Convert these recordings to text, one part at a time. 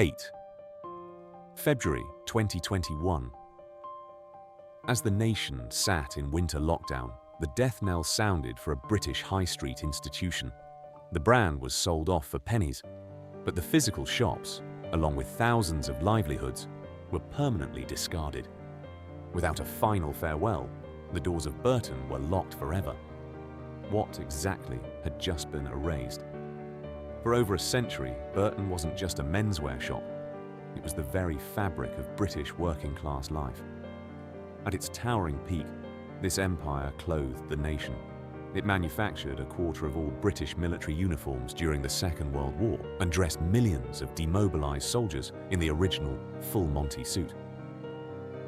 8. February 2021. As the nation sat in winter lockdown, the death knell sounded for a British high street institution. The brand was sold off for pennies, but the physical shops, along with thousands of livelihoods, were permanently discarded. Without a final farewell, the doors of Burton were locked forever. What exactly had just been erased? For over a century, Burton wasn't just a menswear shop. It was the very fabric of British working-class life. At its towering peak, this empire clothed the nation. It manufactured a quarter of all British military uniforms during the Second World War and dressed millions of demobilized soldiers in the original full Monty suit.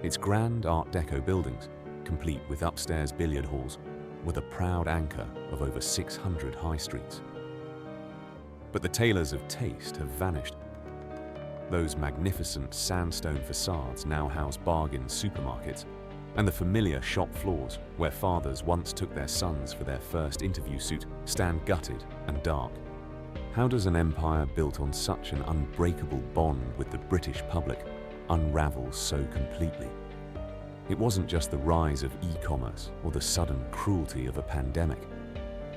Its grand Art Deco buildings, complete with upstairs billiard halls, were the proud anchor of over 600 high streets. But the tailors of taste have vanished. Those magnificent sandstone facades now house bargain supermarkets, and the familiar shop floors, where fathers once took their sons for their first interview suit, stand gutted and dark. How does an empire built on such an unbreakable bond with the British public unravel so completely? It wasn't just the rise of e-commerce or the sudden cruelty of a pandemic.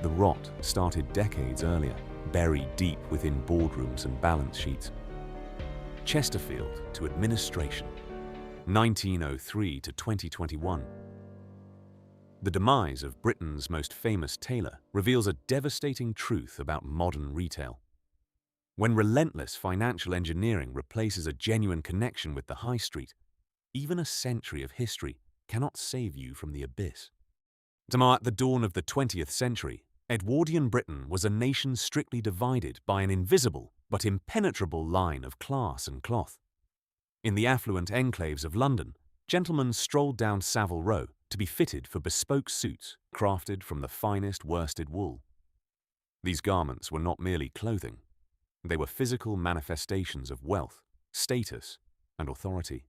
The rot started decades earlier, buried deep within boardrooms and balance sheets. Chesterfield to administration, 1903 to 2021. The demise of Britain's most famous tailor reveals a devastating truth about modern retail. When relentless financial engineering replaces a genuine connection with the high street, even a century of history cannot save you from the abyss. To mark the dawn of the 20th century, Edwardian Britain was a nation strictly divided by an invisible but impenetrable line of class and cloth. In the affluent enclaves of London, gentlemen strolled down Savile Row to be fitted for bespoke suits crafted from the finest worsted wool. These garments were not merely clothing. They were physical manifestations of wealth, status, and authority.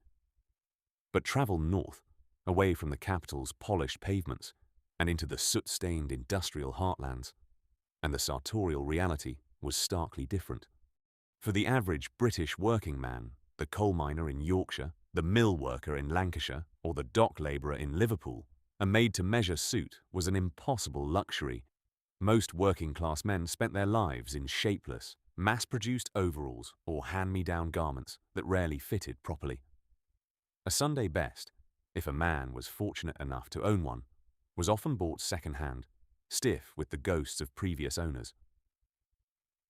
But travel north, away from the capital's polished pavements, and into the soot-stained industrial heartlands, and the sartorial reality was starkly different. For the average British working man, the coal miner in Yorkshire, the mill worker in Lancashire, or the dock labourer in Liverpool, a made-to-measure suit was an impossible luxury. Most working-class men spent their lives in shapeless, mass-produced overalls or hand-me-down garments that rarely fitted properly. A Sunday best, if a man was fortunate enough to own one, was often bought second-hand, stiff with the ghosts of previous owners.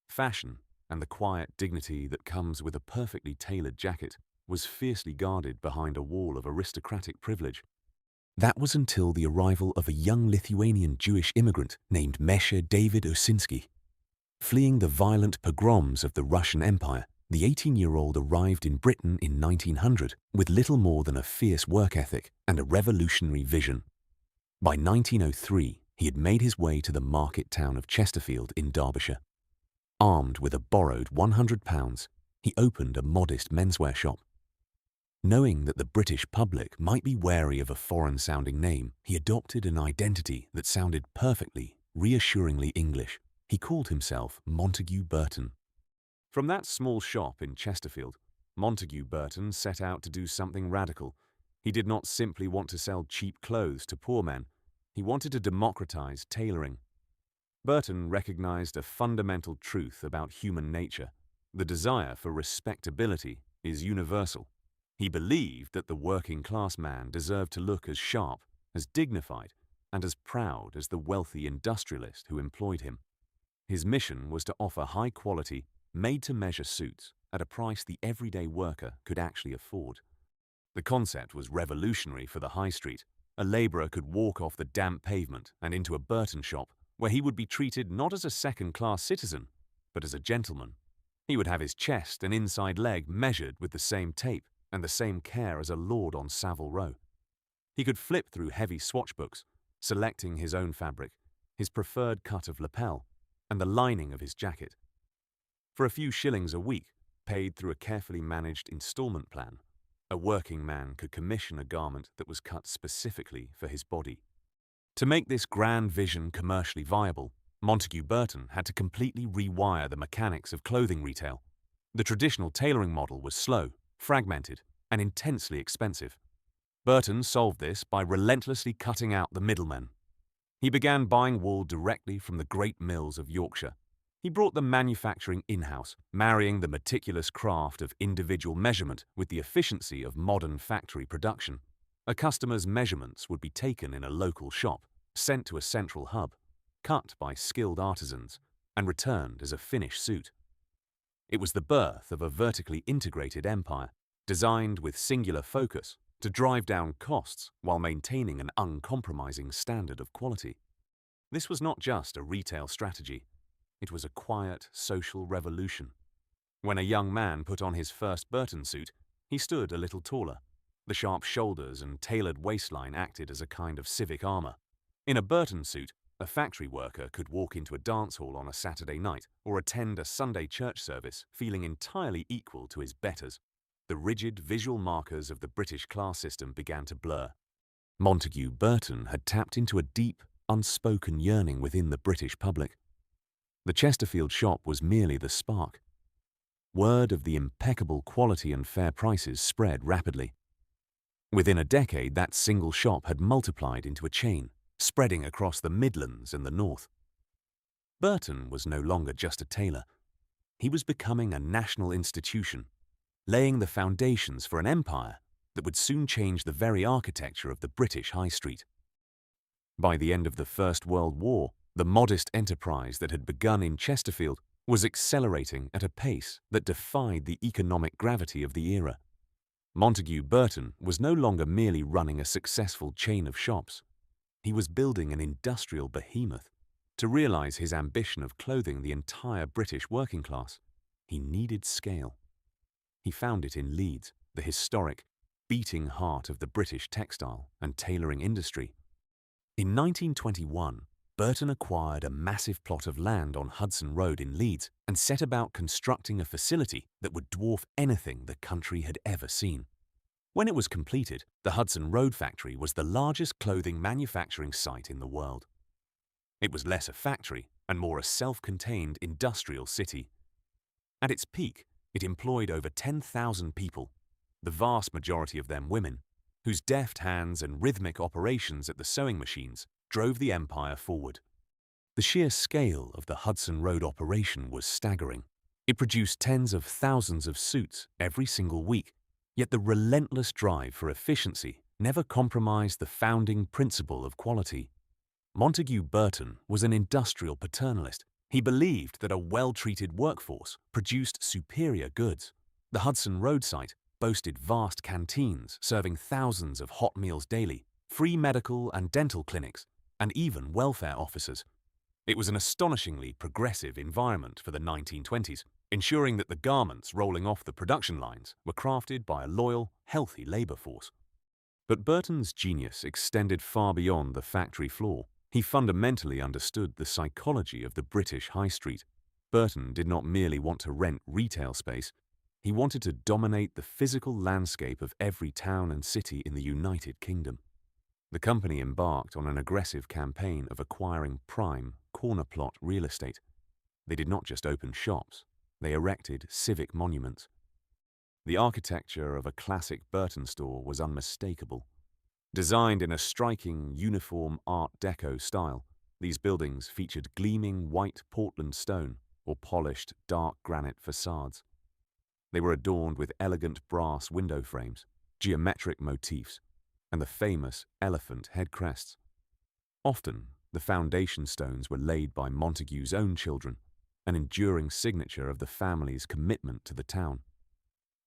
Fashion, and the quiet dignity that comes with a perfectly tailored jacket, was fiercely guarded behind a wall of aristocratic privilege. That was until the arrival of a young Lithuanian Jewish immigrant named Mesher David Osinski. Fleeing the violent pogroms of the Russian Empire, the 18-year-old arrived in Britain in 1900 with little more than a fierce work ethic and a revolutionary vision. By 1903, he had made his way to the market town of Chesterfield in Derbyshire. Armed with a borrowed £100, he opened a modest menswear shop. Knowing that the British public might be wary of a foreign-sounding name, he adopted an identity that sounded perfectly, reassuringly English. He called himself Montague Burton. From that small shop in Chesterfield, Montague Burton set out to do something radical. He did not simply want to sell cheap clothes to poor men. He wanted to democratize tailoring. Burton recognized a fundamental truth about human nature. The desire for respectability is universal. He believed that the working-class man deserved to look as sharp, as dignified, and as proud as the wealthy industrialist who employed him. His mission was to offer high-quality, made-to-measure suits at a price the everyday worker could actually afford. The concept was revolutionary for the high street. A labourer could walk off the damp pavement and into a Burton shop, where he would be treated not as a second-class citizen, but as a gentleman. He would have his chest and inside leg measured with the same tape and the same care as a lord on Savile Row. He could flip through heavy swatch books, selecting his own fabric, his preferred cut of lapel, and the lining of his jacket. For a few shillings a week, paid through a carefully managed installment plan, a working man could commission a garment that was cut specifically for his body. To make this grand vision commercially viable, Montague Burton had to completely rewire the mechanics of clothing retail. The traditional tailoring model was slow, fragmented, and intensely expensive. Burton solved this by relentlessly cutting out the middlemen. He began buying wool directly from the great mills of Yorkshire. He brought the manufacturing in-house, marrying the meticulous craft of individual measurement with the efficiency of modern factory production. A customer's measurements would be taken in a local shop, sent to a central hub, cut by skilled artisans, and returned as a finished suit. It was the birth of a vertically integrated empire, designed with singular focus to drive down costs while maintaining an uncompromising standard of quality. This was not just a retail strategy. It was a quiet social revolution. When a young man put on his first Burton suit, he stood a little taller. The sharp shoulders and tailored waistline acted as a kind of civic armor. In a Burton suit, a factory worker could walk into a dance hall on a Saturday night or attend a Sunday church service feeling entirely equal to his betters. The rigid visual markers of the British class system began to blur. Montague Burton had tapped into a deep, unspoken yearning within the British public. The Chesterfield shop was merely the spark. Word of the impeccable quality and fair prices spread rapidly. Within a decade, that single shop had multiplied into a chain, spreading across the Midlands and the North. Burton was no longer just a tailor. He was becoming a national institution, laying the foundations for an empire that would soon change the very architecture of the British High Street. By the end of the First World War, the modest enterprise that had begun in Chesterfield was accelerating at a pace that defied the economic gravity of the era. Montague Burton was no longer merely running a successful chain of shops. He was building an industrial behemoth. To realize his ambition of clothing the entire British working class, he needed scale. He found it in Leeds, the historic, beating heart of the British textile and tailoring industry. In 1921, Burton acquired a massive plot of land on Hudson Road in Leeds and set about constructing a facility that would dwarf anything the country had ever seen. When it was completed, the Hudson Road factory was the largest clothing manufacturing site in the world. It was less a factory and more a self-contained industrial city. At its peak, it employed over 10,000 people, the vast majority of them women, whose deft hands and rhythmic operations at the sewing machines drove the empire forward. The sheer scale of the Hudson Road operation was staggering. It produced tens of thousands of suits every single week, yet the relentless drive for efficiency never compromised the founding principle of quality. Montague Burton was an industrial paternalist. He believed that a well-treated workforce produced superior goods. The Hudson Road site boasted vast canteens serving thousands of hot meals daily, free medical and dental clinics, and even welfare officers. It was an astonishingly progressive environment for the 1920s, ensuring that the garments rolling off the production lines were crafted by a loyal, healthy labor force. But Burton's genius extended far beyond the factory floor. He fundamentally understood the psychology of the British High Street. Burton did not merely want to rent retail space. He wanted to dominate the physical landscape of every town and city in the United Kingdom. The company embarked on an aggressive campaign of acquiring prime, corner plot real estate. They did not just open shops, they erected civic monuments. The architecture of a classic Burton store was unmistakable. Designed in a striking, uniform Art Deco style, these buildings featured gleaming white Portland stone or polished dark granite facades. They were adorned with elegant brass window frames, geometric motifs, and the famous elephant head crests. Often, the foundation stones were laid by Montague's own children, an enduring signature of the family's commitment to the town.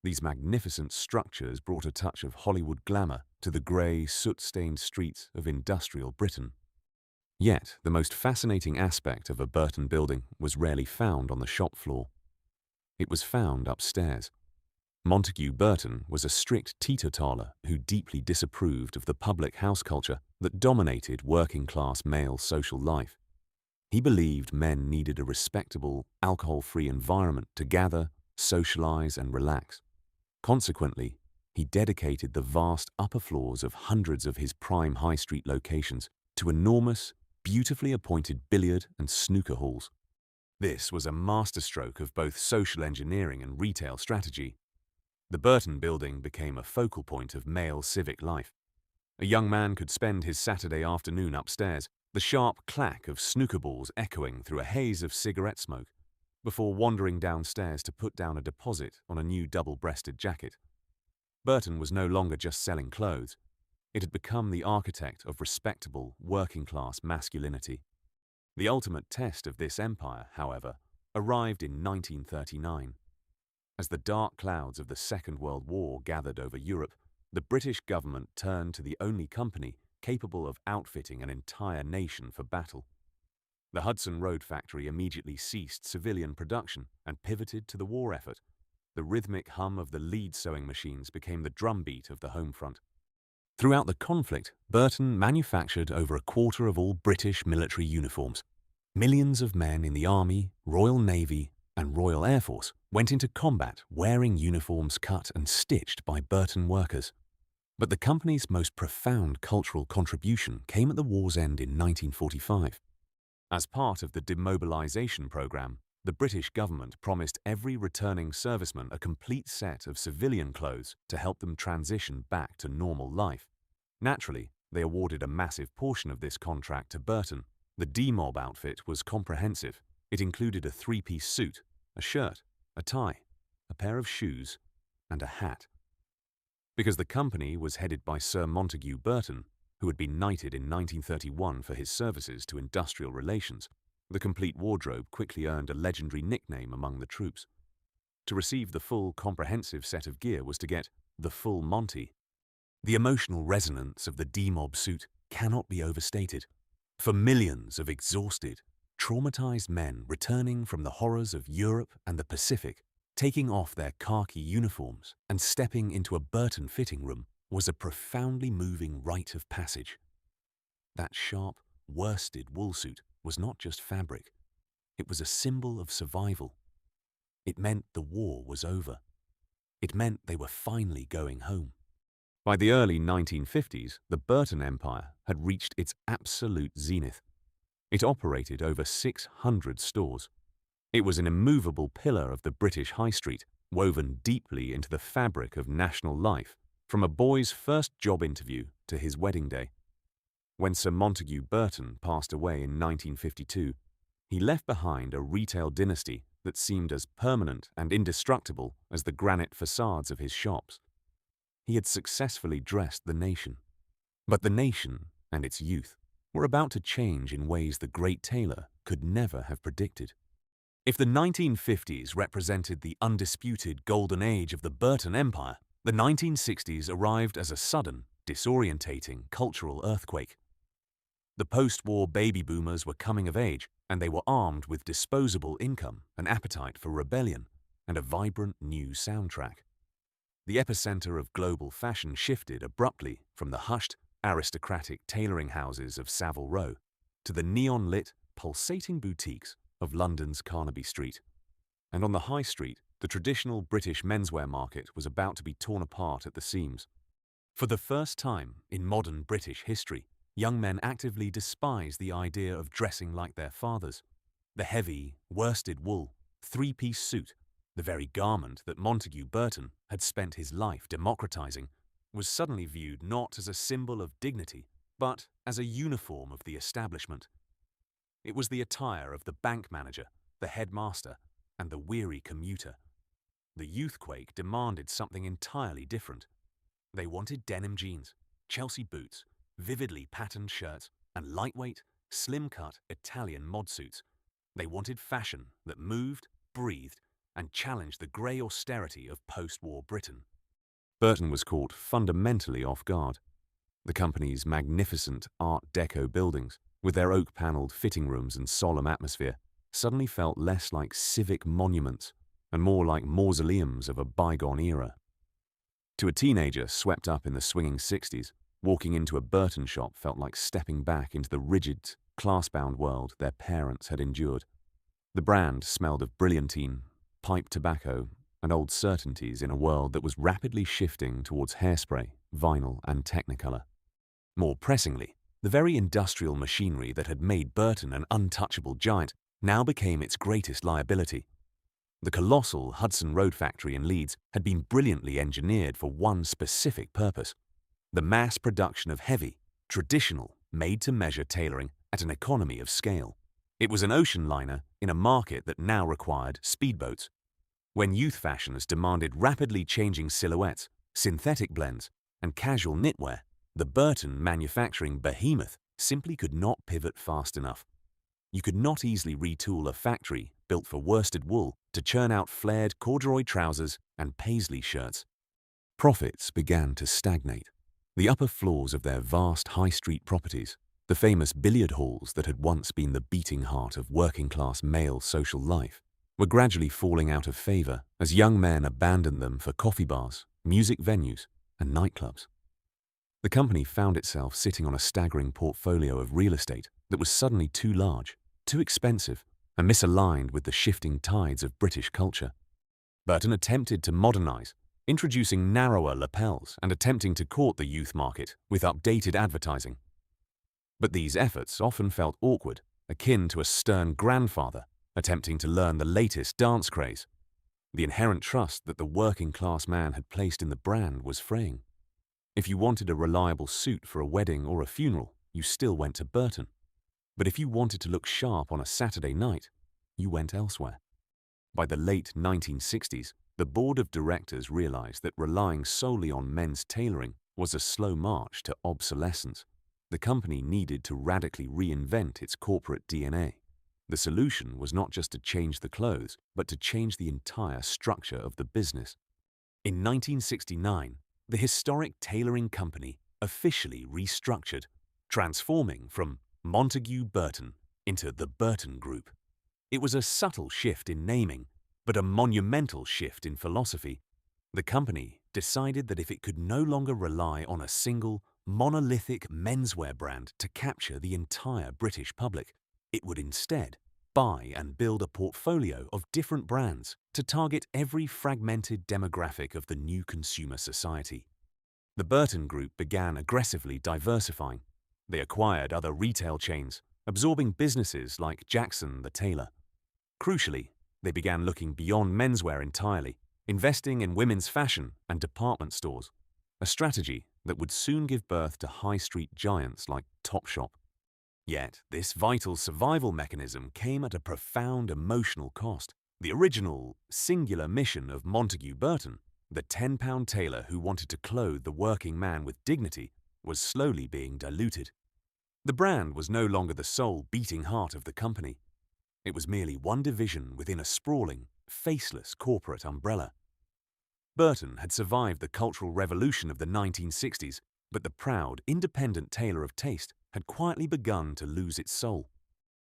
These magnificent structures brought a touch of Hollywood glamour to the grey, soot-stained streets of industrial Britain. Yet, the most fascinating aspect of a Burton building was rarely found on the shop floor. It was found upstairs. Montague Burton was a strict teetotaler who deeply disapproved of the public house culture that dominated working-class male social life. He believed men needed a respectable, alcohol-free environment to gather, socialize, and relax. Consequently, he dedicated the vast upper floors of hundreds of his prime high street locations to enormous, beautifully appointed billiard and snooker halls. This was a masterstroke of both social engineering and retail strategy. The Burton building became a focal point of male civic life. A young man could spend his Saturday afternoon upstairs, the sharp clack of snooker balls echoing through a haze of cigarette smoke, before wandering downstairs to put down a deposit on a new double-breasted jacket. Burton was no longer just selling clothes. It had become the architect of respectable, working-class masculinity. The ultimate test of this empire, however, arrived in 1939. As the dark clouds of the Second World War gathered over Europe, the British government turned to the only company capable of outfitting an entire nation for battle. The Hudson Road factory immediately ceased civilian production and pivoted to the war effort. The rhythmic hum of the lead sewing machines became the drumbeat of the home front. Throughout the conflict, Burton manufactured over a quarter of all British military uniforms. Millions of men in the Army, Royal Navy, and Royal Air Force went into combat wearing uniforms cut and stitched by Burton workers. But the company's most profound cultural contribution came at the war's end in 1945. As part of the demobilization program, the British government promised every returning serviceman a complete set of civilian clothes to help them transition back to normal life. Naturally, they awarded a massive portion of this contract to Burton. The demob outfit was comprehensive. It included a three-piece suit, a shirt, a tie, a pair of shoes, and a hat. Because the company was headed by Sir Montague Burton, who had been knighted in 1931 for his services to industrial relations, the complete wardrobe quickly earned a legendary nickname among the troops. To receive the full, comprehensive set of gear was to get the full Monty. The emotional resonance of the demob suit cannot be overstated. For millions of exhausted, traumatized men returning from the horrors of Europe and the Pacific, taking off their khaki uniforms and stepping into a Burton fitting room was a profoundly moving rite of passage. That sharp, worsted wool suit was not just fabric. It was a symbol of survival. It meant the war was over. It meant they were finally going home. By the early 1950s, the Burton Empire had reached its absolute zenith. It operated over 600 stores. It was an immovable pillar of the British high street, woven deeply into the fabric of national life, from a boy's first job interview to his wedding day. When Sir Montague Burton passed away in 1952, he left behind a retail dynasty that seemed as permanent and indestructible as the granite facades of his shops. He had successfully dressed the nation. But the nation and its youth were about to change in ways the great Tailor could never have predicted. If the 1950s represented the undisputed golden age of the Burton Empire, the 1960s arrived as a sudden, disorientating cultural earthquake. The post-war baby boomers were coming of age, and they were armed with disposable income, an appetite for rebellion, and a vibrant new soundtrack. The epicenter of global fashion shifted abruptly from the hushed, aristocratic tailoring houses of Savile Row to the neon-lit, pulsating boutiques of London's Carnaby Street. And on the high street, the traditional British menswear market was about to be torn apart at the seams. For the first time in modern British history, young men actively despised the idea of dressing like their fathers. The heavy, worsted wool, three-piece suit, the very garment that Montague Burton had spent his life democratizing, was suddenly viewed not as a symbol of dignity, but as a uniform of the establishment. It was the attire of the bank manager, the headmaster, and the weary commuter. The youthquake demanded something entirely different. They wanted denim jeans, Chelsea boots, vividly patterned shirts, and lightweight, slim-cut Italian mod suits. They wanted fashion that moved, breathed, and challenged the grey austerity of post-war Britain. Burton was caught fundamentally off guard. The company's magnificent Art Deco buildings, with their oak-panelled fitting rooms and solemn atmosphere, suddenly felt less like civic monuments and more like mausoleums of a bygone era. To a teenager swept up in the swinging 60s, walking into a Burton shop felt like stepping back into the rigid, class-bound world their parents had endured. The brand smelled of brilliantine, pipe tobacco, and old certainties in a world that was rapidly shifting towards hairspray, vinyl, and Technicolor. More pressingly, the very industrial machinery that had made Burton an untouchable giant now became its greatest liability. The colossal Hudson Road factory in Leeds had been brilliantly engineered for one specific purpose: the mass production of heavy, traditional, made-to-measure tailoring at an economy of scale. It was an ocean liner in a market that now required speedboats. When youth fashions demanded rapidly changing silhouettes, synthetic blends, and casual knitwear, the Burton manufacturing behemoth simply could not pivot fast enough. You could not easily retool a factory built for worsted wool to churn out flared corduroy trousers and paisley shirts. Profits began to stagnate. The upper floors of their vast high street properties, the famous billiard halls that had once been the beating heart of working-class male social life, were gradually falling out of favor as young men abandoned them for coffee bars, music venues, and nightclubs. The company found itself sitting on a staggering portfolio of real estate that was suddenly too large, too expensive, and misaligned with the shifting tides of British culture. Burton attempted to modernize, introducing narrower lapels and attempting to court the youth market with updated advertising. But these efforts often felt awkward, akin to a stern grandfather attempting to learn the latest dance craze. The inherent trust that the working-class man had placed in the brand was fraying. If you wanted a reliable suit for a wedding or a funeral, you still went to Burton. But if you wanted to look sharp on a Saturday night, you went elsewhere. By the late 1960s, the board of directors realized that relying solely on men's tailoring was a slow march to obsolescence. The company needed to radically reinvent its corporate DNA. The solution was not just to change the clothes, but to change the entire structure of the business. In 1969, the historic tailoring company officially restructured, transforming from Montague Burton into the Burton Group. It was a subtle shift in naming, but a monumental shift in philosophy. The company decided that if it could no longer rely on a single, monolithic menswear brand to capture the entire British public, it would instead buy and build a portfolio of different brands to target every fragmented demographic of the new consumer society. The Burton Group began aggressively diversifying. They acquired other retail chains, absorbing businesses like Jackson the Tailor. Crucially, they began looking beyond menswear entirely, investing in women's fashion and department stores, a strategy that would soon give birth to high street giants like Topshop. Yet, this vital survival mechanism came at a profound emotional cost. The original, singular mission of Montague Burton, the £10 tailor who wanted to clothe the working man with dignity, was slowly being diluted. The brand was no longer the sole beating heart of the company. It was merely one division within a sprawling, faceless corporate umbrella. Burton had survived the cultural revolution of the 1960s, but the proud, independent tailor of taste had quietly begun to lose its soul.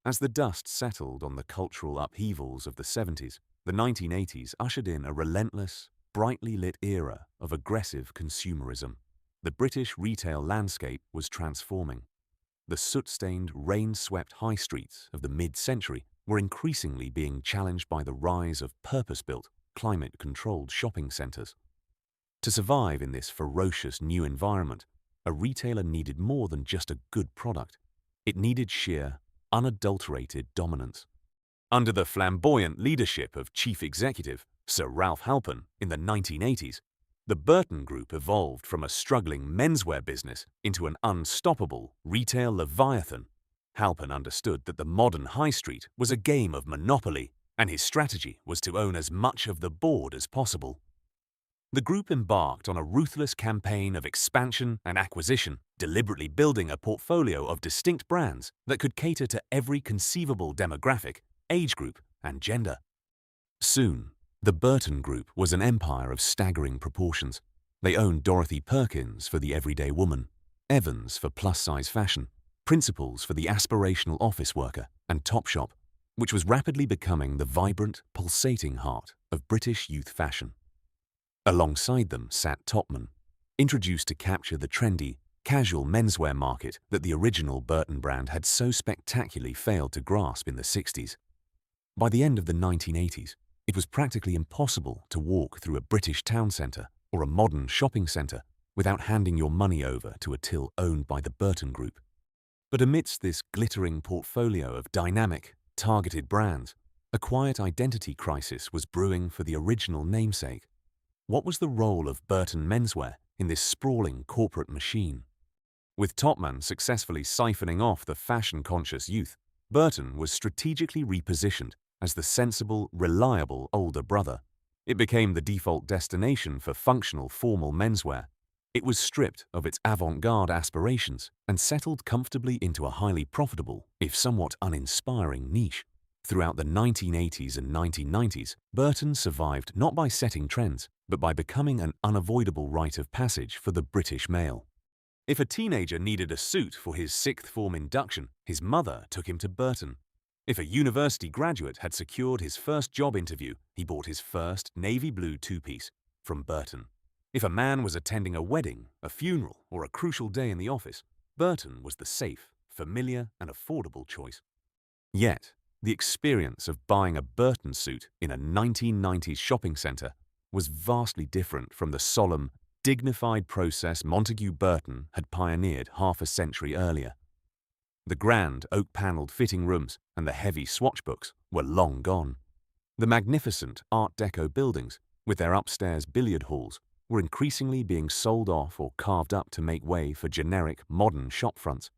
As the dust settled on the cultural upheavals of the 70s, the 1980s ushered in a relentless, brightly lit era of aggressive consumerism. The British retail landscape was transforming. The soot-stained, rain-swept high streets of the mid-century were increasingly being challenged by the rise of purpose-built, climate-controlled shopping centres. To survive in this ferocious new environment, a retailer needed more than just a good product. It needed sheer, unadulterated dominance. Under the flamboyant leadership of Chief Executive Sir Ralph Halpern in the 1980s, the Burton Group evolved from a struggling menswear business into an unstoppable retail leviathan. Halpern understood that the modern high street was a game of monopoly, and his strategy was to own as much of the board as possible. The group embarked on a ruthless campaign of expansion and acquisition, deliberately building a portfolio of distinct brands that could cater to every conceivable demographic, age group, and gender. Soon, the Burton Group was an empire of staggering proportions. They owned Dorothy Perkins for the everyday woman, Evans for plus-size fashion, Principles for the aspirational office worker, and Topshop, which was rapidly becoming the vibrant, pulsating heart of British youth fashion. Alongside them sat Topman, introduced to capture the trendy, casual menswear market that the original Burton brand had so spectacularly failed to grasp in the 60s. By the end of the 1980s, it was practically impossible to walk through a British town centre or a modern shopping centre without handing your money over to a till owned by the Burton Group. But amidst this glittering portfolio of dynamic, targeted brands, a quiet identity crisis was brewing for the original namesake. What was the role of Burton Menswear in this sprawling corporate machine? With Topman successfully siphoning off the fashion-conscious youth, Burton was strategically repositioned as the sensible, reliable older brother. It became the default destination for functional, formal menswear. It was stripped of its avant-garde aspirations and settled comfortably into a highly profitable, if somewhat uninspiring, niche. Throughout the 1980s and 1990s, Burton survived not by setting trends, but by becoming an unavoidable rite of passage for the British male. If a teenager needed a suit for his sixth form induction, his mother took him to Burton. If a university graduate had secured his first job interview, he bought his first navy blue two-piece from Burton. If a man was attending a wedding, a funeral, or a crucial day in the office, Burton was the safe, familiar, and affordable choice. Yet, the experience of buying a Burton suit in a 1990s shopping centre was vastly different from the solemn, dignified process Montague Burton had pioneered half a century earlier. The grand oak-panelled fitting rooms and the heavy swatch books were long gone. The magnificent Art Deco buildings, with their upstairs billiard halls, were increasingly being sold off or carved up to make way for generic, modern shopfronts.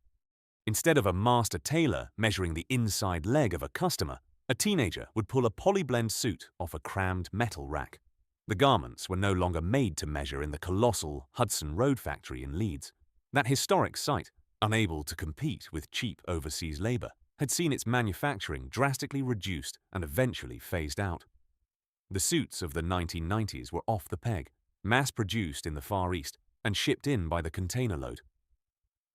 Instead of a master tailor measuring the inside leg of a customer, a teenager would pull a polyblend suit off a crammed metal rack. The garments were no longer made to measure in the colossal Hudson Road factory in Leeds. That historic site, unable to compete with cheap overseas labor, had seen its manufacturing drastically reduced and eventually phased out. The suits of the 1990s were off the peg, mass-produced in the Far East and shipped in by the container load.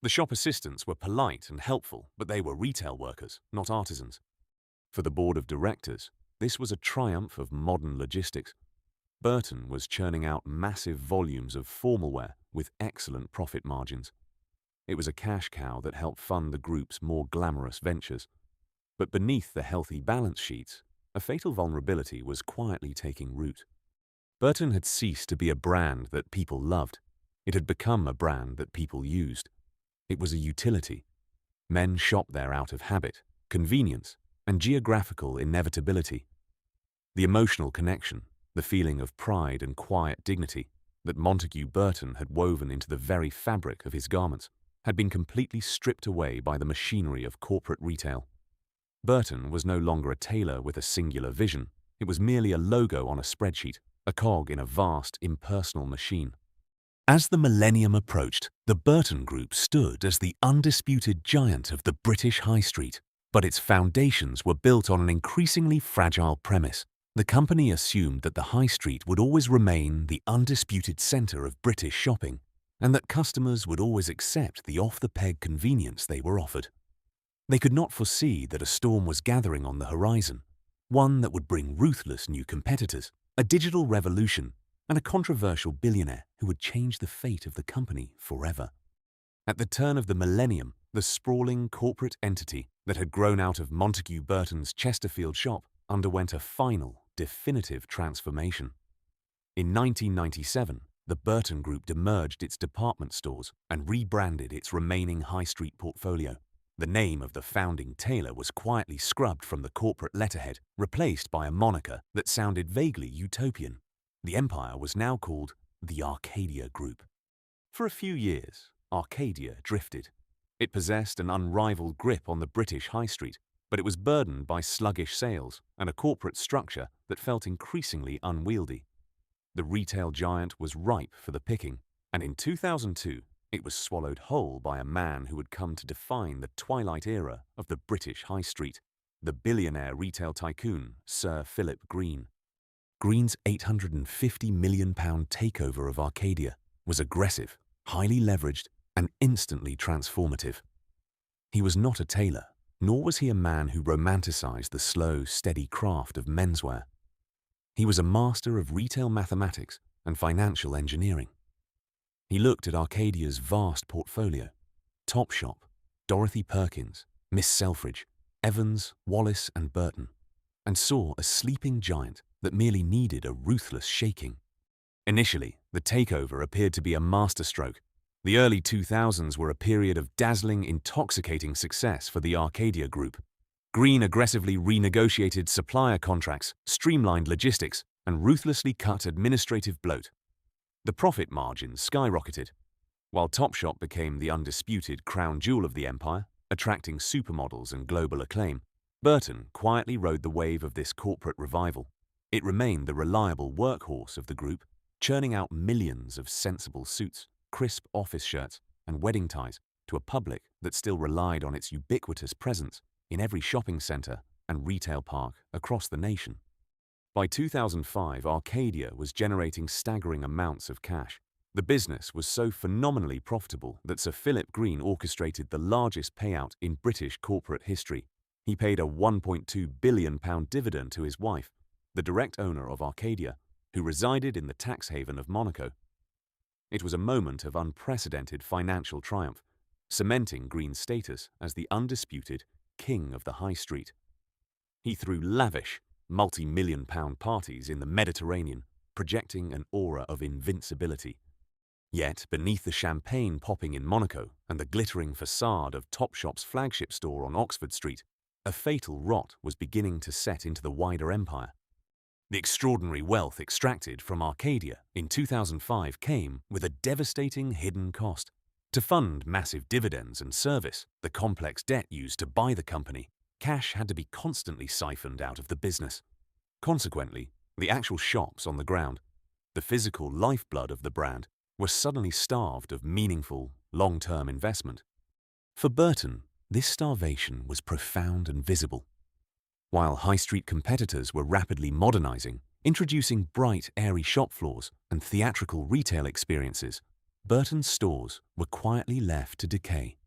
The shop assistants were polite and helpful, but they were retail workers, not artisans. For the board of directors, this was a triumph of modern logistics. Burton was churning out massive volumes of formal wear with excellent profit margins. It was a cash cow that helped fund the group's more glamorous ventures. But beneath the healthy balance sheets, a fatal vulnerability was quietly taking root. Burton had ceased to be a brand that people loved. It had become a brand that people used. It was a utility. Men shopped there out of habit, convenience, and geographical inevitability. The emotional connection, the feeling of pride and quiet dignity that Montague Burton had woven into the very fabric of his garments had been completely stripped away by the machinery of corporate retail. Burton was no longer a tailor with a singular vision. It was merely a logo on a spreadsheet, a cog in a vast, impersonal machine. As the millennium approached, the Burton Group stood as the undisputed giant of the British High Street, but its foundations were built on an increasingly fragile premise. The company assumed that the High Street would always remain the undisputed centre of British shopping, and that customers would always accept the off-the-peg convenience they were offered. They could not foresee that a storm was gathering on the horizon, one that would bring ruthless new competitors, a digital revolution, and a controversial billionaire who would change the fate of the company forever. At the turn of the millennium, the sprawling corporate entity that had grown out of Montague Burton's Chesterfield shop underwent a final, definitive transformation. In 1997, the Burton Group demerged its department stores and rebranded its remaining high street portfolio. The name of the founding tailor was quietly scrubbed from the corporate letterhead, replaced by a moniker that sounded vaguely utopian. The empire was now called the Arcadia Group. For a few years, Arcadia drifted. It possessed an unrivaled grip on the British high street, but it was burdened by sluggish sales and a corporate structure that felt increasingly unwieldy. The retail giant was ripe for the picking, and in 2002, it was swallowed whole by a man who had come to define the twilight era of the British high street, the billionaire retail tycoon Sir Philip Green. Green's £850 million takeover of Arcadia was aggressive, highly leveraged, and instantly transformative. He was not a tailor, nor was he a man who romanticized the slow, steady craft of menswear. He was a master of retail mathematics and financial engineering. He looked at Arcadia's vast portfolio, Topshop, Dorothy Perkins, Miss Selfridge, Evans, Wallace and Burton, and saw a sleeping giant that merely needed a ruthless shaking. Initially, the takeover appeared to be a masterstroke. The early 2000s were a period of dazzling, intoxicating success for the Arcadia Group. Green aggressively renegotiated supplier contracts, streamlined logistics, and ruthlessly cut administrative bloat. The profit margins skyrocketed, while Topshop became the undisputed crown jewel of the empire, attracting supermodels and global acclaim. Burton quietly rode the wave of this corporate revival. It remained the reliable workhorse of the group, churning out millions of sensible suits, crisp office shirts, and wedding ties to a public that still relied on its ubiquitous presence in every shopping center and retail park across the nation. By 2005, Arcadia was generating staggering amounts of cash. The business was so phenomenally profitable that Sir Philip Green orchestrated the largest payout in British corporate history. He paid a £1.2 billion dividend to his wife, the direct owner of Arcadia, who resided in the tax haven of Monaco. It was a moment of unprecedented financial triumph, cementing Green's status as the undisputed king of the high street. He threw lavish, multi-million-pound parties in the Mediterranean, projecting an aura of invincibility. Yet, beneath the champagne popping in Monaco and the glittering facade of Topshop's flagship store on Oxford Street, a fatal rot was beginning to set into the wider empire. The extraordinary wealth extracted from Arcadia in 2005 came with a devastating hidden cost. To fund massive dividends and service the complex debt used to buy the company, cash had to be constantly siphoned out of the business. Consequently, the actual shops on the ground, the physical lifeblood of the brand, were suddenly starved of meaningful, long-term investment. For Burton, this starvation was profound and visible. While high street competitors were rapidly modernizing, introducing bright, airy shop floors and theatrical retail experiences, Burton's stores were quietly left to decay.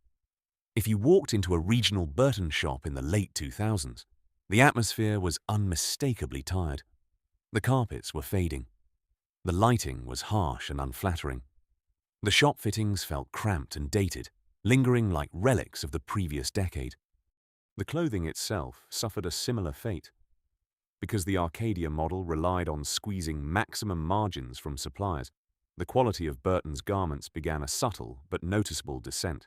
If you walked into a regional Burton shop in the late 2000s, the atmosphere was unmistakably tired. The carpets were fading. The lighting was harsh and unflattering. The shop fittings felt cramped and dated, lingering like relics of the previous decade. The clothing itself suffered a similar fate. Because the Arcadia model relied on squeezing maximum margins from suppliers, the quality of Burton's garments began a subtle but noticeable descent.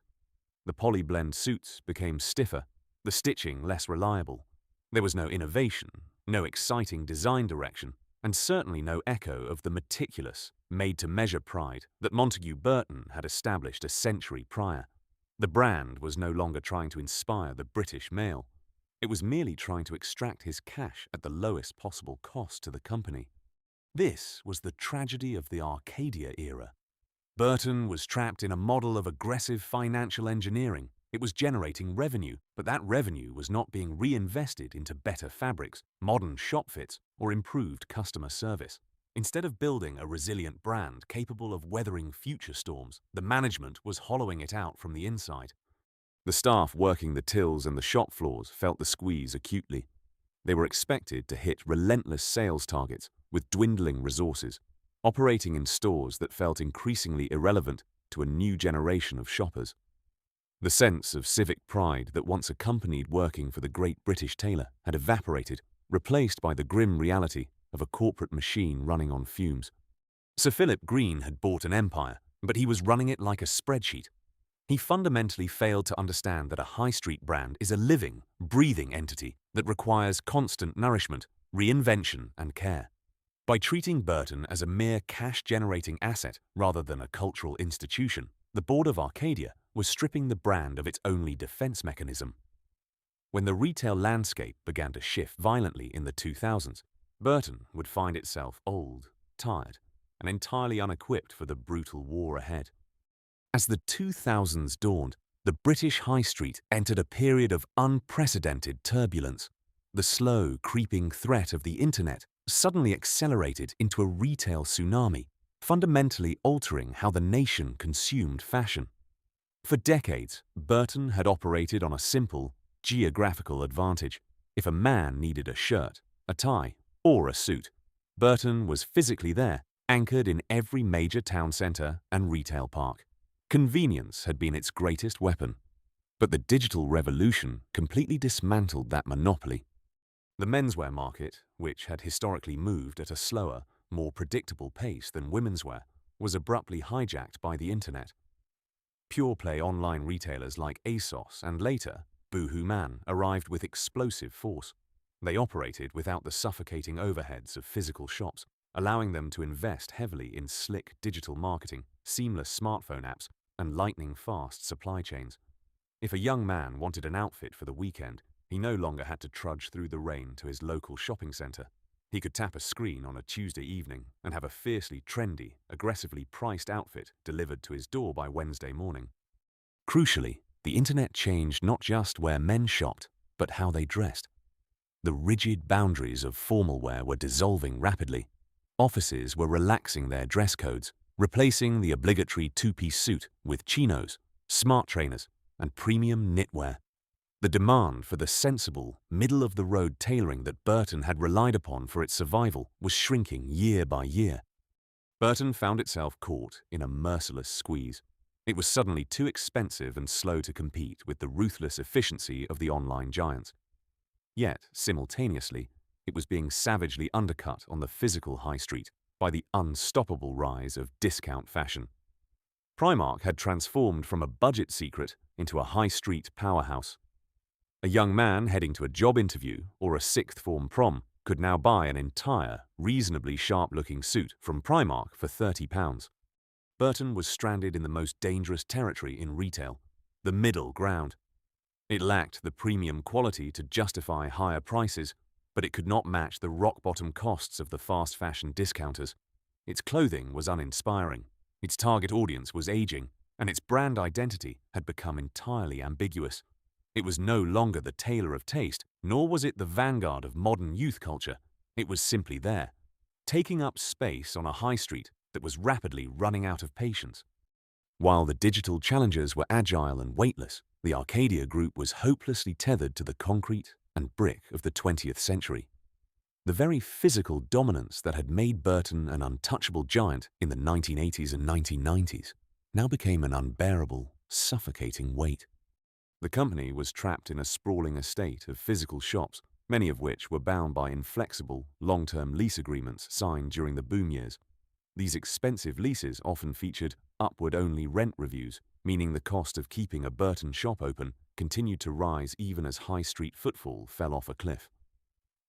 The polyblend suits became stiffer, the stitching less reliable. There was no innovation, no exciting design direction, and certainly no echo of the meticulous, made-to-measure pride that Montagu Burton had established a century prior. The brand was no longer trying to inspire the British male. It was merely trying to extract his cash at the lowest possible cost to the company. This was the tragedy of the Arcadia era. Burton was trapped in a model of aggressive financial engineering. It was generating revenue, but that revenue was not being reinvested into better fabrics, modern shop fits, or improved customer service. Instead of building a resilient brand capable of weathering future storms, the management was hollowing it out from the inside. The staff working the tills and the shop floors felt the squeeze acutely. They were expected to hit relentless sales targets with dwindling resources, operating in stores that felt increasingly irrelevant to a new generation of shoppers. The sense of civic pride that once accompanied working for the great British tailor had evaporated, replaced by the grim reality of a corporate machine running on fumes. Sir Philip Green had bought an empire, but he was running it like a spreadsheet. He fundamentally failed to understand that a high street brand is a living, breathing entity that requires constant nourishment, reinvention, and care. By treating Burton as a mere cash-generating asset rather than a cultural institution, the board of Arcadia was stripping the brand of its only defense mechanism. When the retail landscape began to shift violently in the 2000s, Burton would find itself old, tired, and entirely unequipped for the brutal war ahead. As the 2000s dawned, the British high street entered a period of unprecedented turbulence. The slow, creeping threat of the internet suddenly accelerated into a retail tsunami, fundamentally altering how the nation consumed fashion. For decades, Burton had operated on a simple, geographical advantage. If a man needed a shirt, a tie, or a suit, Burton was physically there, anchored in every major town centre and retail park. Convenience had been its greatest weapon, but the digital revolution completely dismantled that monopoly. The menswear market, which had historically moved at a slower, more predictable pace than womenswear, was abruptly hijacked by the internet. Pure-play online retailers like ASOS and later Boohoo Man arrived with explosive force. They operated without the suffocating overheads of physical shops, allowing them to invest heavily in slick digital marketing, seamless smartphone apps, and lightning-fast supply chains. If a young man wanted an outfit for the weekend, he no longer had to trudge through the rain to his local shopping center. He could tap a screen on a Tuesday evening and have a fiercely trendy, aggressively priced outfit delivered to his door by Wednesday morning. Crucially, the internet changed not just where men shopped, but how they dressed. The rigid boundaries of formal wear were dissolving rapidly. Offices were relaxing their dress codes, replacing the obligatory two-piece suit with chinos, smart trainers, and premium knitwear. The demand for the sensible, middle-of-the-road tailoring that Burton had relied upon for its survival was shrinking year by year. Burton found itself caught in a merciless squeeze. It was suddenly too expensive and slow to compete with the ruthless efficiency of the online giants. Yet, simultaneously, it was being savagely undercut on the physical high street by the unstoppable rise of discount fashion. Primark had transformed from a budget secret into a high street powerhouse. A young man heading to a job interview or a sixth form prom could now buy an entire, reasonably sharp-looking suit from Primark for £30. Burton was stranded in the most dangerous territory in retail, the middle ground. It lacked the premium quality to justify higher prices, but it could not match the rock-bottom costs of the fast fashion discounters. Its clothing was uninspiring, its target audience was aging, and its brand identity had become entirely ambiguous. It was no longer the tailor of taste, nor was it the vanguard of modern youth culture. It was simply there, taking up space on a high street that was rapidly running out of patience. While the digital challengers were agile and weightless, the Arcadia Group was hopelessly tethered to the concrete and brick of the 20th century. The very physical dominance that had made Burton an untouchable giant in the 1980s and 1990s now became an unbearable, suffocating weight. The company was trapped in a sprawling estate of physical shops, many of which were bound by inflexible, long-term lease agreements signed during the boom years. These expensive leases often featured upward-only rent reviews, meaning the cost of keeping a Burton shop open continued to rise even as high street footfall fell off a cliff.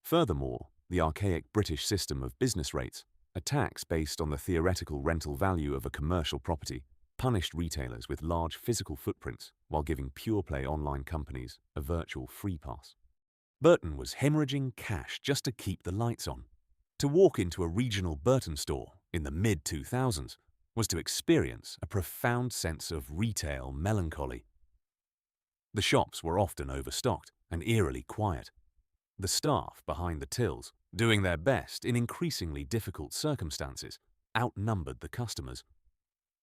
Furthermore, the archaic British system of business rates, a tax based on the theoretical rental value of a commercial property, punished retailers with large physical footprints while giving pure-play online companies a virtual free pass. Burton was hemorrhaging cash just to keep the lights on. To walk into a regional Burton store in the mid-2000s was to experience a profound sense of retail melancholy. The shops were often overstocked and eerily quiet. The staff behind the tills, doing their best in increasingly difficult circumstances, outnumbered the customers.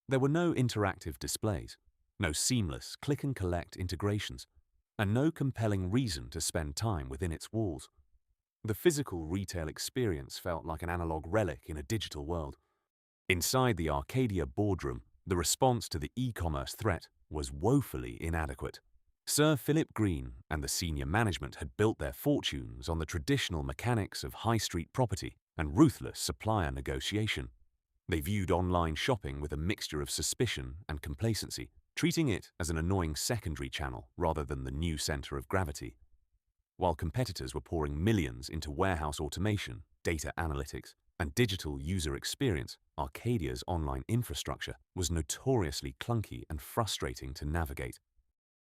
There were no interactive displays, no seamless click-and-collect integrations, and no compelling reason to spend time within its walls. The physical retail experience felt like an analog relic in a digital world. Inside the Arcadia boardroom, the response to the e-commerce threat was woefully inadequate. Sir Philip Green and the senior management had built their fortunes on the traditional mechanics of high street property and ruthless supplier negotiation. They viewed online shopping with a mixture of suspicion and complacency, treating it as an annoying secondary channel rather than the new center of gravity. While competitors were pouring millions into warehouse automation, data analytics, and digital user experience, Arcadia's online infrastructure was notoriously clunky and frustrating to navigate.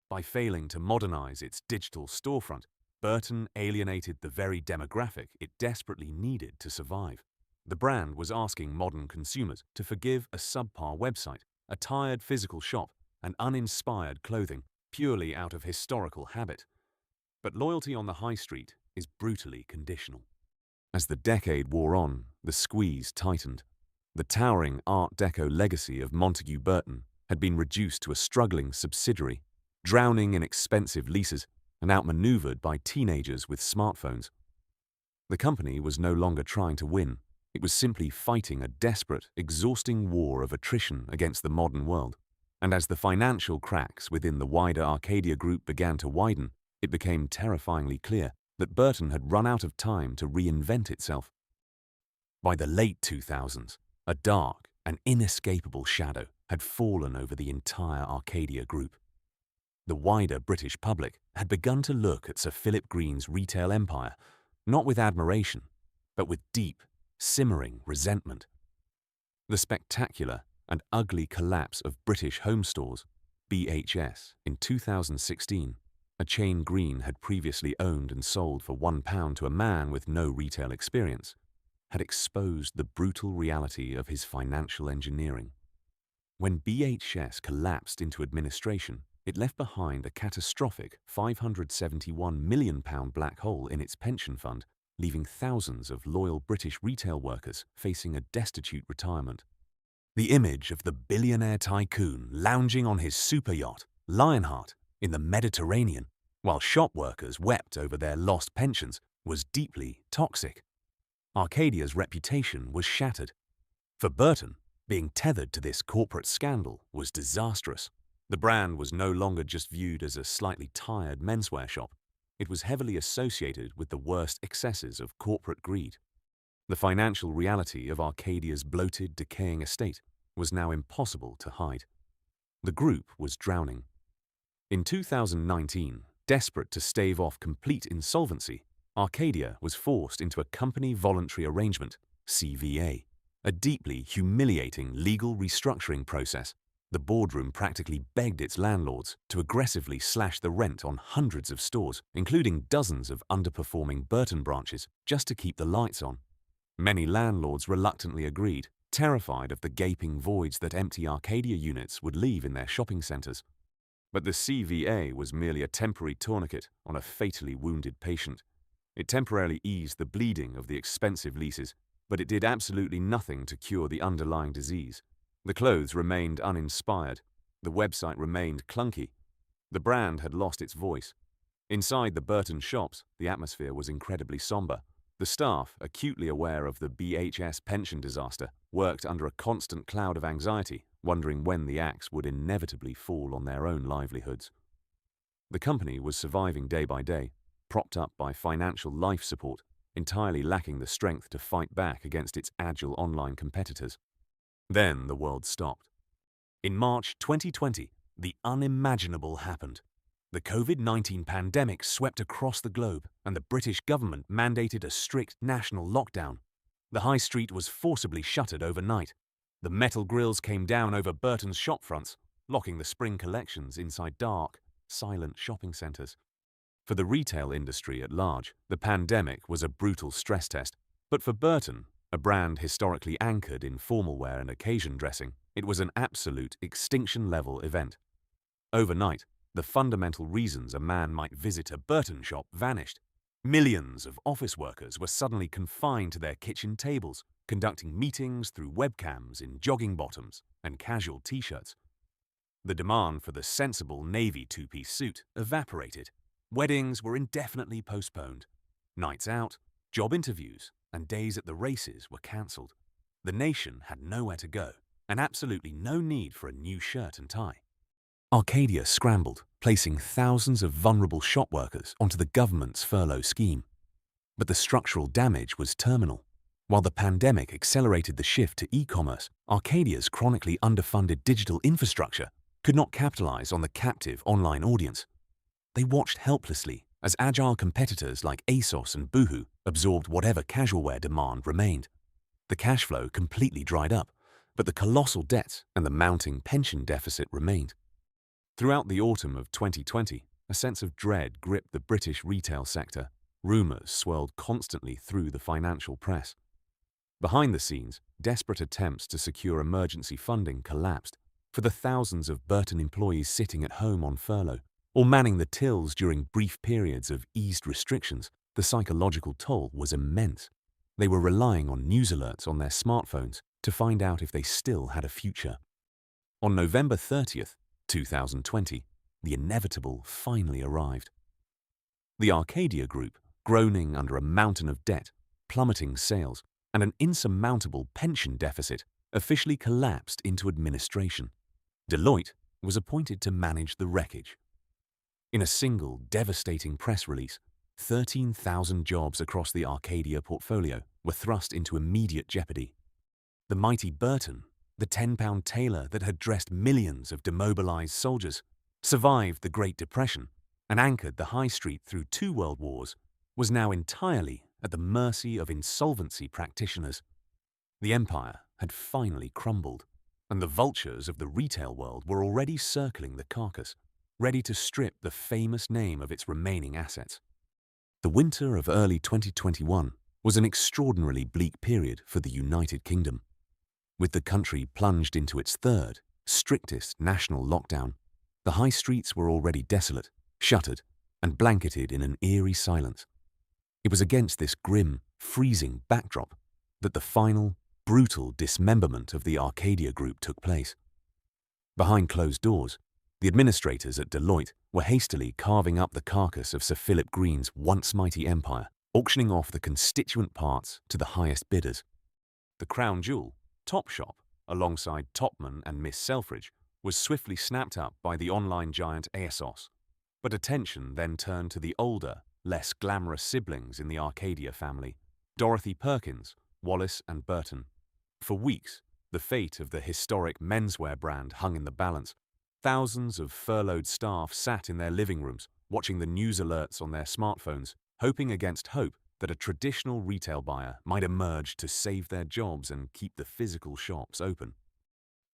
By failing to modernize its digital storefront, Burton alienated the very demographic it desperately needed to survive. The brand was asking modern consumers to forgive a subpar website, a tired physical shop, and uninspired clothing purely out of historical habit. But loyalty on the high street is brutally conditional. As the decade wore on, the squeeze tightened. The towering Art Deco legacy of Montagu Burton had been reduced to a struggling subsidiary, drowning in expensive leases and outmaneuvered by teenagers with smartphones. The company was no longer trying to win. It was simply fighting a desperate, exhausting war of attrition against the modern world. And as the financial cracks within the wider Arcadia Group began to widen, it became terrifyingly clear that Burton had run out of time to reinvent itself. By the late 2000s, a dark and inescapable shadow had fallen over the entire Arcadia Group. The wider British public had begun to look at Sir Philip Green's retail empire, not with admiration, but with deep, simmering resentment. The spectacular and ugly collapse of British Home Stores, BHS, in 2016, a chain Green had previously owned and sold for £1 to a man with no retail experience, had exposed the brutal reality of his financial engineering. When BHS collapsed into administration, it left behind a catastrophic £571 million black hole in its pension fund, leaving thousands of loyal British retail workers facing a destitute retirement. The image of the billionaire tycoon lounging on his super yacht, Lionheart, in the Mediterranean, while shop workers wept over their lost pensions, was deeply toxic. Arcadia's reputation was shattered. For Burton, being tethered to this corporate scandal was disastrous. The brand was no longer just viewed as a slightly tired menswear shop. It was heavily associated with the worst excesses of corporate greed. The financial reality of Arcadia's bloated, decaying estate was now impossible to hide. The group was drowning. In 2019, desperate to stave off complete insolvency, Arcadia was forced into a company voluntary arrangement, CVA, a deeply humiliating legal restructuring process. The boardroom practically begged its landlords to aggressively slash the rent on hundreds of stores, including dozens of underperforming Burton branches, just to keep the lights on. Many landlords reluctantly agreed, terrified of the gaping voids that empty Arcadia units would leave in their shopping centres. But the CVA was merely a temporary tourniquet on a fatally wounded patient. It temporarily eased the bleeding of the expensive leases, but it did absolutely nothing to cure the underlying disease. The clothes remained uninspired. The website remained clunky. The brand had lost its voice. Inside the Burton shops, the atmosphere was incredibly somber. The staff, acutely aware of the BHS pension disaster, worked under a constant cloud of anxiety, wondering when the axe would inevitably fall on their own livelihoods. The company was surviving day by day, propped up by financial life support, entirely lacking the strength to fight back against its agile online competitors. Then the world stopped. In March 2020, the unimaginable happened. The COVID-19 pandemic swept across the globe, and the British government mandated a strict national lockdown. The high street was forcibly shuttered overnight. The metal grills came down over Burton's shopfronts, locking the spring collections inside dark, silent shopping centres. For the retail industry at large, the pandemic was a brutal stress test, but for Burton, a brand historically anchored in formal wear and occasion dressing, it was an absolute extinction-level event. Overnight, the fundamental reasons a man might visit a Burton shop vanished. Millions of office workers were suddenly confined to their kitchen tables, conducting meetings through webcams in jogging bottoms and casual t-shirts. The demand for the sensible navy two-piece suit evaporated. Weddings were indefinitely postponed. Nights out, job interviews, and days at the races were cancelled. The nation had nowhere to go, and absolutely no need for a new shirt and tie. Arcadia scrambled, placing thousands of vulnerable shop workers onto the government's furlough scheme. But the structural damage was terminal. While the pandemic accelerated the shift to e-commerce, Arcadia's chronically underfunded digital infrastructure could not capitalize on the captive online audience. They watched helplessly as agile competitors like ASOS and Boohoo absorbed whatever casual wear demand remained. The cash flow completely dried up, but the colossal debts and the mounting pension deficit remained. Throughout the autumn of 2020, a sense of dread gripped the British retail sector. Rumours swirled constantly through the financial press. Behind the scenes, desperate attempts to secure emergency funding collapsed. For the thousands of Burton employees sitting at home on furlough, or manning the tills during brief periods of eased restrictions, the psychological toll was immense. They were relying on news alerts on their smartphones to find out if they still had a future. On November 30th, 2020, the inevitable finally arrived. The Arcadia Group, groaning under a mountain of debt, plummeting sales, and an insurmountable pension deficit, officially collapsed into administration. Deloitte was appointed to manage the wreckage. In a single devastating press release, 13,000 jobs across the Arcadia portfolio were thrust into immediate jeopardy. The mighty Burton, the £10 tailor that had dressed millions of demobilized soldiers, survived the Great Depression, and anchored the high street through 2 world wars, was now entirely at the mercy of insolvency practitioners. The empire had finally crumbled, and the vultures of the retail world were already circling the carcass, ready to strip the famous name of its remaining assets. The winter of early 2021 was an extraordinarily bleak period for the United Kingdom. With the country plunged into its third, strictest national lockdown, the high streets were already desolate, shuttered, and blanketed in an eerie silence. It was against this grim, freezing backdrop that the final, brutal dismemberment of the Arcadia Group took place. Behind closed doors, the administrators at Deloitte were hastily carving up the carcass of Sir Philip Green's once mighty empire, auctioning off the constituent parts to the highest bidders. The crown jewel, Topshop, alongside Topman and Miss Selfridge, was swiftly snapped up by the online giant ASOS. But attention then turned to the older, less glamorous siblings in the Arcadia family, Dorothy Perkins, Wallace and Burton. For weeks, the fate of the historic menswear brand hung in the balance. Thousands of furloughed staff sat in their living rooms, watching the news alerts on their smartphones, hoping against hope that a traditional retail buyer might emerge to save their jobs and keep the physical shops open.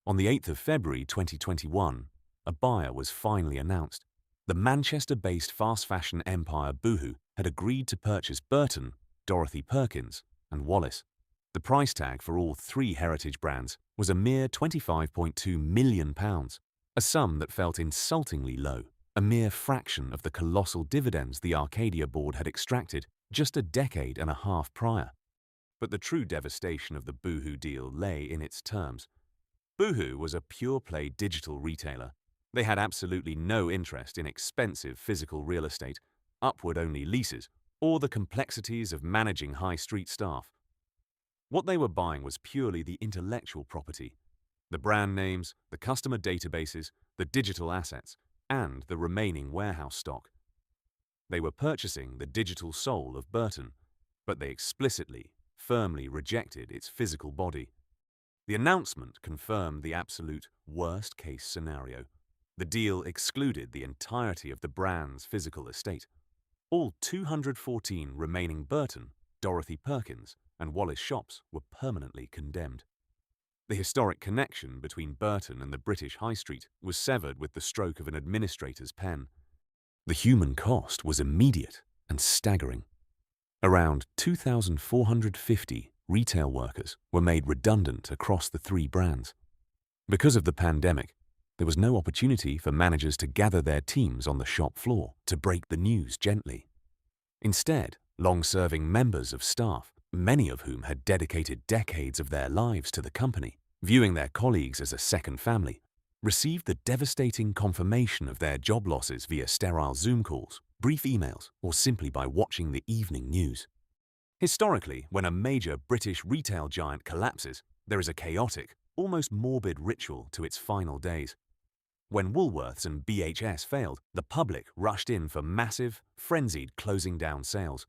On the 8th of February 2021, a buyer was finally announced. The Manchester-based fast fashion empire Boohoo had agreed to purchase Burton, Dorothy Perkins, and Wallace. The price tag for all three heritage brands was a mere £25.2 million, a sum that felt insultingly low, a mere fraction of the colossal dividends the Arcadia board had extracted just a decade and a half prior. But the true devastation of the Boohoo deal lay in its terms. Boohoo was a pure-play digital retailer. They had absolutely no interest in expensive physical real estate, upward-only leases, or the complexities of managing high-street staff. What they were buying was purely the intellectual property, the brand names, the customer databases, the digital assets, and the remaining warehouse stock. They were purchasing the digital soul of Burton, but they explicitly, firmly rejected its physical body. The announcement confirmed the absolute worst-case scenario. The deal excluded the entirety of the brand's physical estate. All 214 remaining Burton, Dorothy Perkins, and Wallace shops were permanently condemned. The historic connection between Burton and the British High Street was severed with the stroke of an administrator's pen. The human cost was immediate and staggering. Around 2,450 retail workers were made redundant across the three brands. Because of the pandemic, there was no opportunity for managers to gather their teams on the shop floor to break the news gently. Instead, long-serving members of staff, many of whom had dedicated decades of their lives to the company, viewing their colleagues as a second family, received the devastating confirmation of their job losses via sterile Zoom calls, brief emails, or simply by watching the evening news. Historically, when a major British retail giant collapses, there is a chaotic, almost morbid ritual to its final days. When Woolworths and BHS failed, the public rushed in for massive, frenzied closing down sales.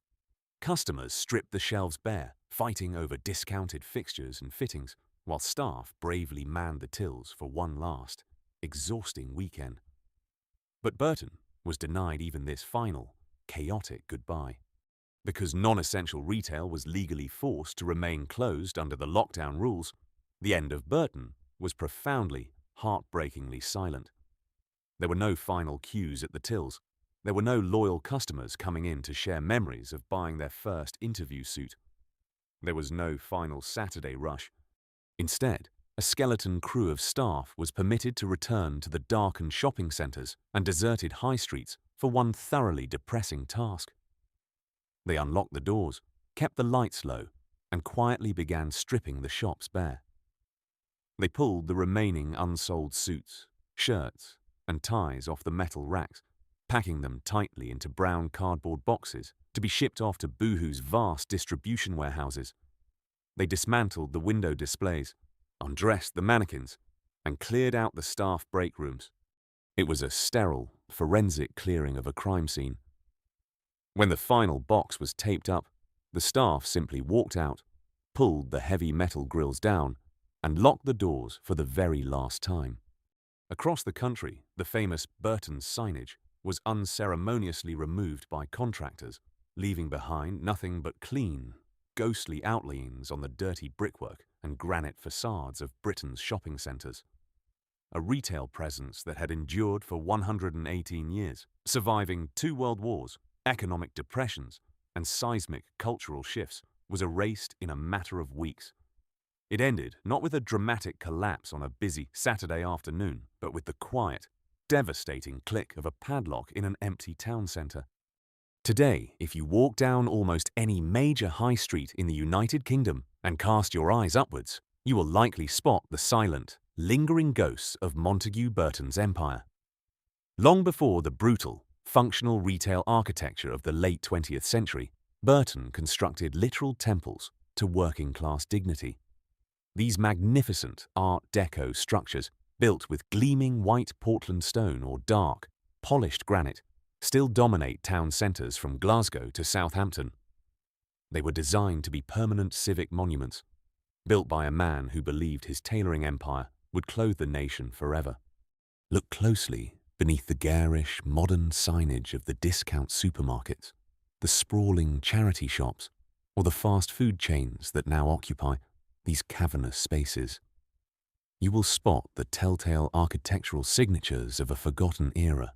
Customers stripped the shelves bare, fighting over discounted fixtures and fittings, while staff bravely manned the tills for one last, exhausting weekend. But Burton was denied even this final, chaotic goodbye. Because non-essential retail was legally forced to remain closed under the lockdown rules, the end of Burton was profoundly, heartbreakingly silent. There were no final queues at the tills. There were no loyal customers coming in to share memories of buying their first interview suit. There was no final Saturday rush. Instead, a skeleton crew of staff was permitted to return to the darkened shopping centres and deserted high streets for one thoroughly depressing task. They unlocked the doors, kept the lights low, and quietly began stripping the shops bare. They pulled the remaining unsold suits, shirts, and ties off the metal racks, packing them tightly into brown cardboard boxes to be shipped off to Boohoo's vast distribution warehouses. They dismantled the window displays, undressed the mannequins, and cleared out the staff break rooms. It was a sterile, forensic clearing of a crime scene. When the final box was taped up, the staff simply walked out, pulled the heavy metal grills down, and locked the doors for the very last time. Across the country, the famous Burton signage was unceremoniously removed by contractors, leaving behind nothing but clean, ghostly outlines on the dirty brickwork and granite facades of Britain's shopping centres. A retail presence that had endured for 118 years, surviving 2 world wars, economic depressions, and seismic cultural shifts, was erased in a matter of weeks. It ended not with a dramatic collapse on a busy Saturday afternoon, but with the quiet, devastating click of a padlock in an empty town centre. Today, if you walk down almost any major high street in the United Kingdom and cast your eyes upwards, you will likely spot the silent, lingering ghosts of Montagu Burton's empire. Long before the brutal, functional retail architecture of the late 20th century, Burton constructed literal temples to working-class dignity. These magnificent Art Deco structures, built with gleaming white Portland stone or dark, polished granite, still dominate town centres from Glasgow to Southampton. They were designed to be permanent civic monuments, built by a man who believed his tailoring empire would clothe the nation forever. Look closely beneath the garish, modern signage of the discount supermarkets, the sprawling charity shops, or the fast food chains that now occupy these cavernous spaces. You will spot the telltale architectural signatures of a forgotten era.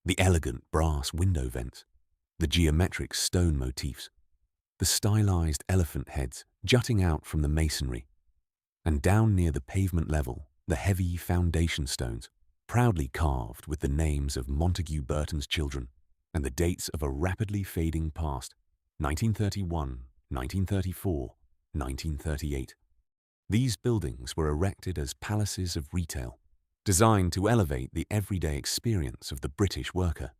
The elegant brass window vents, the geometric stone motifs, the stylized elephant heads jutting out from the masonry, and down near the pavement level, the heavy foundation stones, proudly carved with the names of Montagu Burton's children and the dates of a rapidly fading past, 1931, 1934, 1938. These buildings were erected as palaces of retail, designed to elevate the everyday experience of the British worker.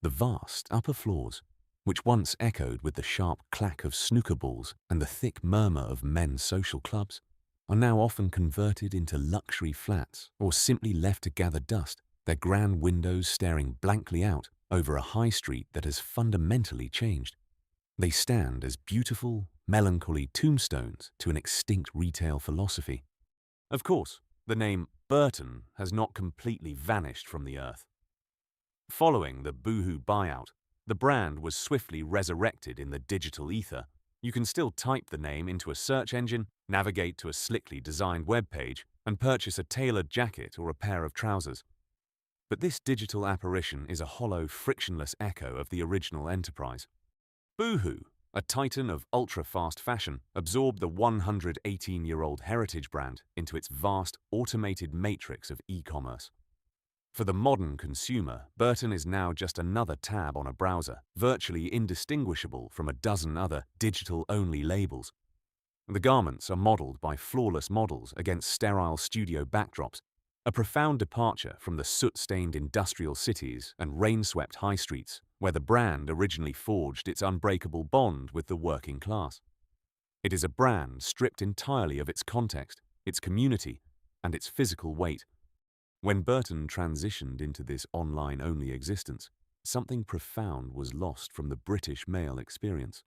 The vast upper floors, which once echoed with the sharp clack of snooker balls and the thick murmur of men's social clubs, are now often converted into luxury flats or simply left to gather dust, their grand windows staring blankly out over a high street that has fundamentally changed. They stand as beautiful, melancholy tombstones to an extinct retail philosophy. Of course, the name Burton has not completely vanished from the earth. Following the Boohoo buyout, the brand was swiftly resurrected in the digital ether. You can still type the name into a search engine, navigate to a slickly designed web page, and purchase a tailored jacket or a pair of trousers. But this digital apparition is a hollow, frictionless echo of the original enterprise. Boohoo, a titan of ultra-fast fashion, absorbed the 118-year-old heritage brand into its vast, automated matrix of e-commerce. For the modern consumer, Burton is now just another tab on a browser, virtually indistinguishable from a dozen other digital-only labels. The garments are modeled by flawless models against sterile studio backdrops, a profound departure from the soot-stained industrial cities and rain-swept high streets where the brand originally forged its unbreakable bond with the working class. It is a brand stripped entirely of its context, its community, and its physical weight. When Burton transitioned into this online-only existence, something profound was lost from the British male experience.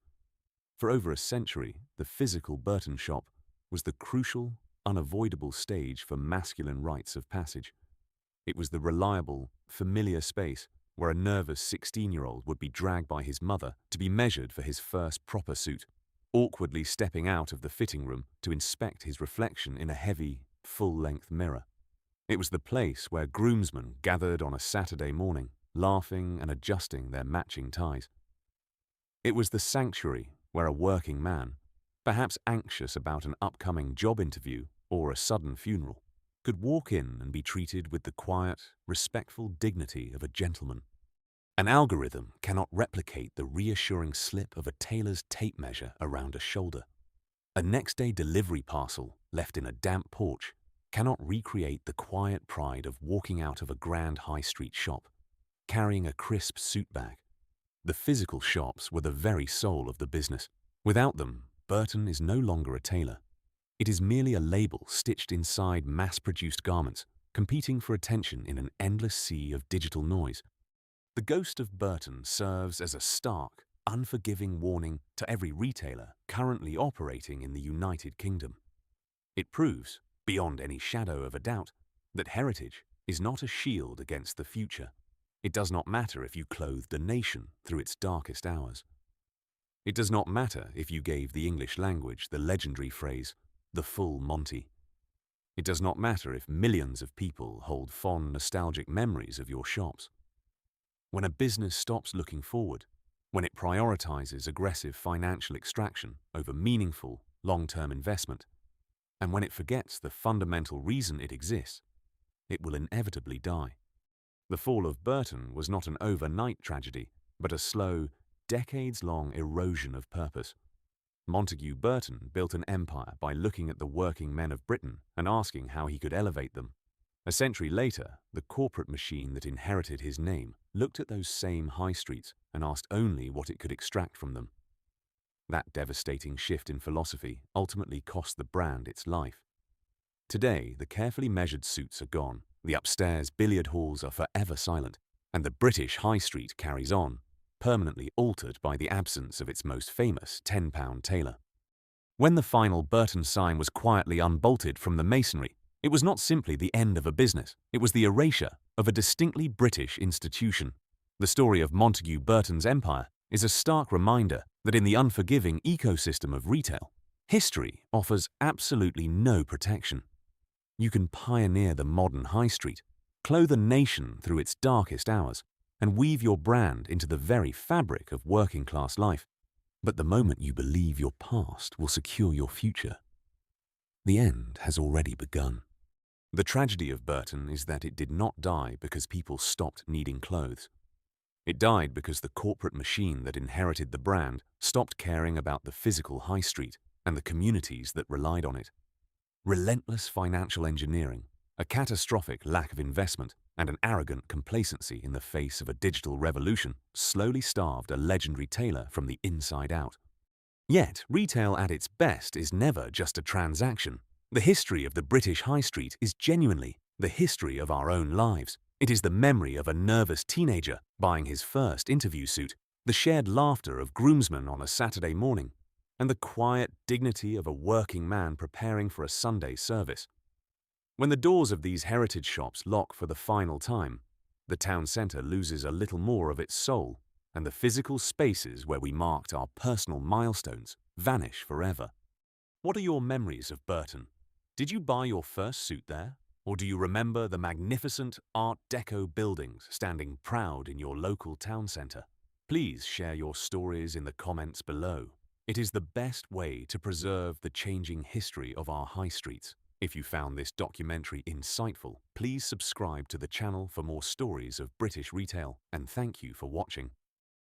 For over a century, the physical Burton shop was the crucial, unavoidable stage for masculine rites of passage. It was the reliable, familiar space where a nervous 16-year-old would be dragged by his mother to be measured for his first proper suit, awkwardly stepping out of the fitting room to inspect his reflection in a heavy, full-length mirror. It was the place where groomsmen gathered on a Saturday morning, laughing and adjusting their matching ties. It was the sanctuary where a working man, perhaps anxious about an upcoming job interview or a sudden funeral, could walk in and be treated with the quiet, respectful dignity of a gentleman. An algorithm cannot replicate the reassuring slip of a tailor's tape measure around a shoulder. A next-day delivery parcel left in a damp porch cannot recreate the quiet pride of walking out of a grand high street shop, carrying a crisp suit bag. The physical shops were the very soul of the business. Without them, Burton is no longer a tailor. It is merely a label stitched inside mass-produced garments, competing for attention in an endless sea of digital noise. The ghost of Burton serves as a stark, unforgiving warning to every retailer currently operating in the United Kingdom. It proves, beyond any shadow of a doubt, that heritage, is not a shield against the future. It does not matter if you clothed a nation through its darkest hours. It does not matter if you gave the English language the legendary phrase, the full Monty. It does not matter if millions of people hold fond nostalgic memories of your shops. When a business stops looking forward, when it prioritizes aggressive financial extraction over meaningful, long-term investment, and when it forgets the fundamental reason it exists, it will inevitably die. The fall of Burton was not an overnight tragedy, but a slow, decades-long erosion of purpose. Montague Burton built an empire by looking at the working men of Britain and asking how he could elevate them. A century later, the corporate machine that inherited his name looked at those same high streets and asked only what it could extract from them. That devastating shift in philosophy ultimately cost the brand its life. Today, the carefully measured suits are gone, the upstairs billiard halls are forever silent, and the British high street carries on, permanently altered by the absence of its most famous £10 tailor. When the final Burton sign was quietly unbolted from the masonry, it was not simply the end of a business, it was the erasure of a distinctly British institution. The story of Montague Burton's empire is a stark reminder that in the unforgiving ecosystem of retail, history offers absolutely no protection. You can pioneer the modern high street, clothe a nation through its darkest hours, and weave your brand into the very fabric of working-class life. But the moment you believe your past will secure your future, the end has already begun. The tragedy of Burton is that it did not die because people stopped needing clothes. It died because the corporate machine that inherited the brand stopped caring about the physical high street and the communities that relied on it. Relentless financial engineering, a catastrophic lack of investment, and an arrogant complacency in the face of a digital revolution slowly starved a legendary tailor from the inside out. Yet, retail at its best is never just a transaction. The history of the British high street is genuinely the history of our own lives. It is the memory of a nervous teenager buying his first interview suit, the shared laughter of groomsmen on a Saturday morning, and the quiet dignity of a working man preparing for a Sunday service. When the doors of these heritage shops lock for the final time, the town centre loses a little more of its soul, and the physical spaces where we marked our personal milestones vanish forever. What are your memories of Burton? Did you buy your first suit there? Or do you remember the magnificent Art Deco buildings standing proud in your local town centre? Please share your stories in the comments below. It is the best way to preserve the changing history of our high streets. If you found this documentary insightful, please subscribe to the channel for more stories of British retail, and thank you for watching.